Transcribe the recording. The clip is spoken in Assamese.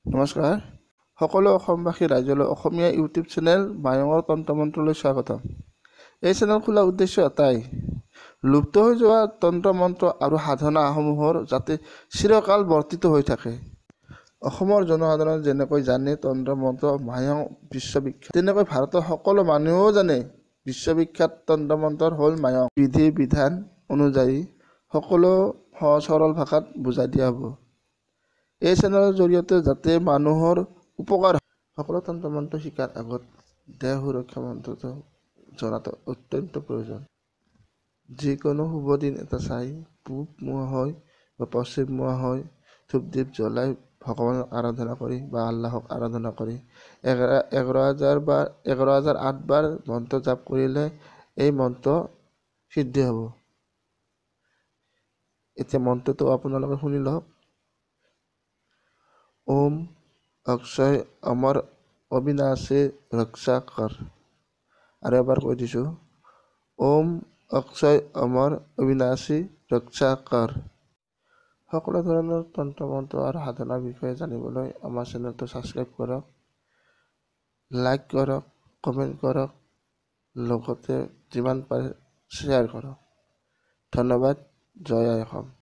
নমস্কাৰ সকলো অসমবাসী ৰাইজলৈ অসমীয়া ইউটিউব চেনেল মায়ঙৰ তন্ত্ৰমন্ত্ৰলৈ স্বাগতম। এই চেনেল খোলাৰ উদ্দেশ্য এটাই, লুপ্ত হৈ যোৱা তন্ত্ৰমন্ত্ৰ আৰু সাধনাসমূহৰ যাতে চিৰকাল বৰ্তিত হৈ থাকে। অসমৰ জনসাধাৰণে যেনেকৈ জানে তন্ত্ৰমন্ত্ৰ মায়ং বিশ্ববিখ্যাত, তেনেকৈ ভাৰতৰ সকলো মানুহেও জানে বিশ্ববিখ্যাত তন্ত্ৰমন্ত্ৰ হ'ল মায়ং। বিধি বিধান অনুযায়ী সকলো সহজ সৰল ভাষাত বুজাই দিয়া হ'ব। এই চেনেলৰ জৰিয়তে যাতে মানুহৰ উপকাৰ হয়। সকলো তন্ত্ৰমন্ত্ৰ শিকাৰ আগত দেহ সুৰক্ষা মন্ত্ৰটো জনাটো অত্যন্ত প্ৰয়োজন। যিকোনো শুভ দিন এটা চাই পূব মুৱা হয় বা পশ্চিম মুৱা হয় ধূপ দীপ জ্বলাই ভগৱানক আৰাধনা কৰি বা আল্লাহক আৰাধনা কৰি 11,008 বাৰ মন্ত্ৰ জাপ কৰিলে এই মন্ত্ৰ সিদ্ধি হ'ব। এতিয়া মন্ত্ৰটো আপোনালোকে শুনি লওক। ओम अक्षय अमर अविनाशी रक्षा कर। और एबार কৈ দিছো, ओम अक्षय अमर अविनाशी रक्षा कर। সকলো ধৰণৰ তন্ত্ৰমন্ত্ৰ আৰু সাধনাৰ বিষয়ে জানিবলৈ আমাৰ চেনেলটো ছাবস্ক্ৰাইব কৰক, লাইক কৰক, কমেণ্ট কৰক, লগতে যিমান পাৰে শ্বেয়াৰ কৰক। ধন্যবাদ। জয় আই অসম।